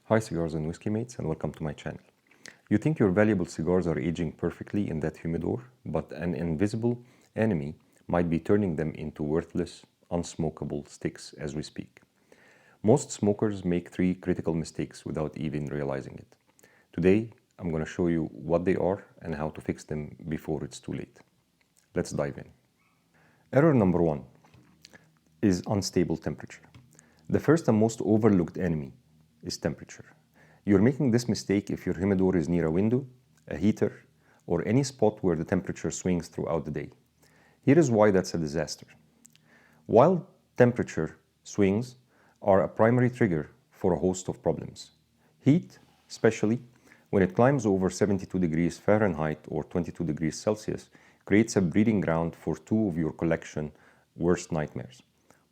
Hi cigars and whiskey mates, and welcome to my channel. You think your valuable cigars are aging perfectly in that humidor, but an invisible enemy might be turning them into worthless, unsmokable sticks as we speak. Most smokers make three critical mistakes without even realizing it. Today, I'm going to show you what they are and how to fix them before it's too late. Let's dive in. Error number one is unstable temperature. The first and most overlooked enemy is temperature. You're making this mistake if your humidor is near a window, a heater, or any spot where the temperature swings throughout the day. Here is why that's a disaster. While temperature swings are a primary trigger for a host of problems, heat, especially when it climbs over 72 degrees Fahrenheit or 22 degrees Celsius, creates a breeding ground for two of your collection worst nightmares: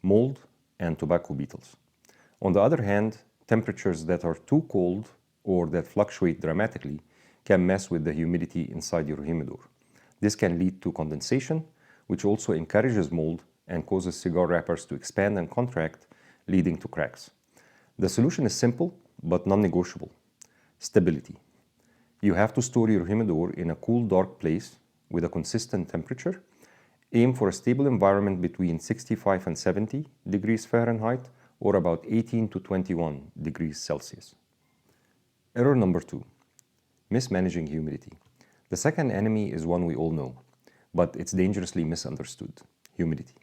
mold and tobacco beetles. On the other hand, temperatures that are too cold or that fluctuate dramatically can mess with the humidity inside your humidor. This can lead to condensation, which also encourages mold and causes cigar wrappers to expand and contract, leading to cracks. The solution is simple but non-negotiable: stability. You have to store your humidor in a cool, dark place with a consistent temperature. Aim for a stable environment between 65 and 70 degrees Fahrenheit or about 18 to 21 degrees Celsius. Error number two, mismanaging humidity. The second enemy is one we all know, but it's dangerously misunderstood: humidity.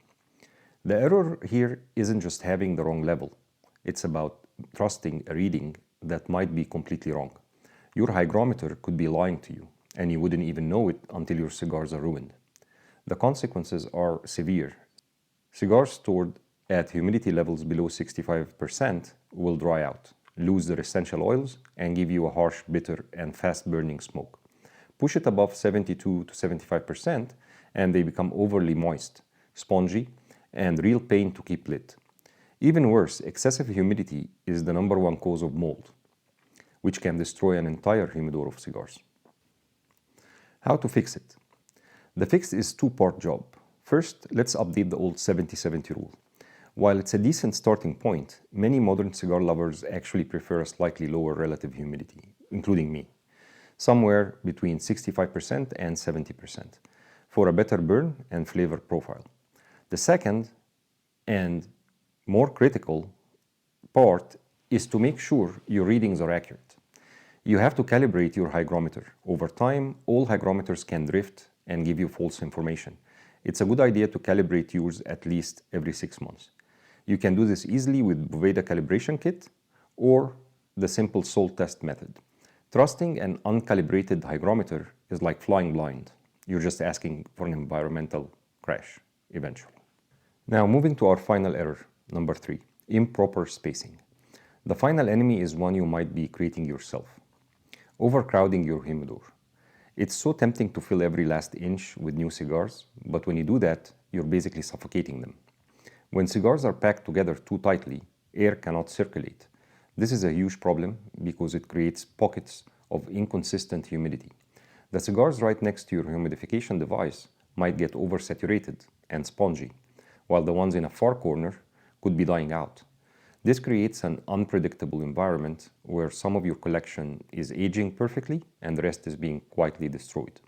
The error here isn't just having the wrong level. It's about trusting a reading that might be completely wrong. Your hygrometer could be lying to you, and you wouldn't even know it until your cigars are ruined. The consequences are severe. Cigars stored at humidity levels below 65% will dry out, lose their essential oils, and give you a harsh, bitter, and fast-burning smoke. Push it above 72 to 75%, and they become overly moist, spongy, and real pain to keep lit. Even worse, excessive humidity is the number one cause of mold, which can destroy an entire humidor of cigars. How to fix it? The fix is a two-part job. First, let's update the old 70-70 rule. While it's a decent starting point, many modern cigar lovers actually prefer a slightly lower relative humidity, including me, somewhere between 65% and 70%, for a better burn and flavor profile. The second and more critical part is to make sure your readings are accurate. You have to calibrate your hygrometer. Over time, all hygrometers can drift and give you false information. It's a good idea to calibrate yours at least every 6 months. You can do this easily with Boveda calibration kit or the simple salt test method. Trusting an uncalibrated hygrometer is like flying blind. You're just asking for an environmental crash eventually. Now moving to our final error, number three, improper spacing. The final enemy is one you might be creating yourself: overcrowding your humidor. It's so tempting to fill every last inch with new cigars, but when you do that, you're basically suffocating them. When cigars are packed together too tightly, air cannot circulate. This is a huge problem because it creates pockets of inconsistent humidity. The cigars right next to your humidification device might get oversaturated and spongy, while the ones in a far corner could be dying out. This creates an unpredictable environment where some of your collection is aging perfectly and the rest is being quietly destroyed.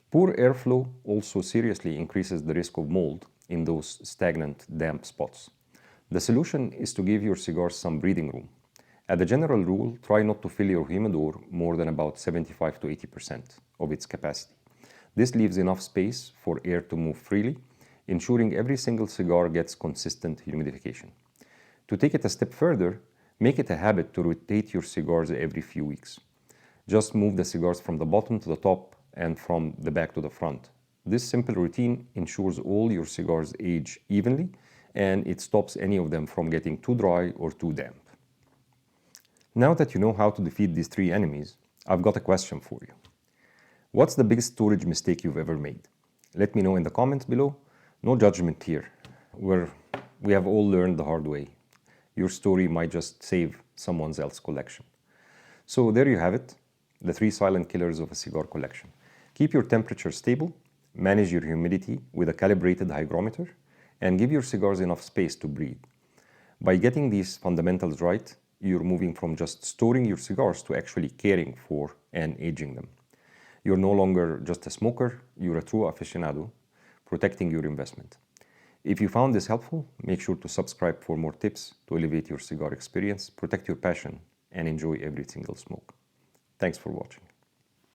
Poor airflow also seriously increases the risk of mold in those stagnant, damp spots. The solution is to give your cigars some breathing room. As a general rule, try not to fill your humidor more than about 75 to 80% of its capacity. This leaves enough space for air to move freely, ensuring every single cigar gets consistent humidification. To take it a step further, make it a habit to rotate your cigars every few weeks. Just move the cigars from the bottom to the top and from the back to the front. This simple routine ensures all your cigars age evenly, and it stops any of them from getting too dry or too damp. Now that you know how to defeat these three enemies, I've got a question for you. What's the biggest storage mistake you've ever made? Let me know in the comments below. No judgment here. We have all learned the hard way. Your story might just save someone else's collection. So there you have it, the three silent killers of a cigar collection. Keep your temperature stable, manage your humidity with a calibrated hygrometer, and give your cigars enough space to breathe. By getting these fundamentals right, you're moving from just storing your cigars to actually caring for and aging them. You're no longer just a smoker, you're a true aficionado, protecting your investment. If you found this helpful, make sure to subscribe for more tips to elevate your cigar experience, protect your passion, and enjoy every single smoke. Thanks for watching.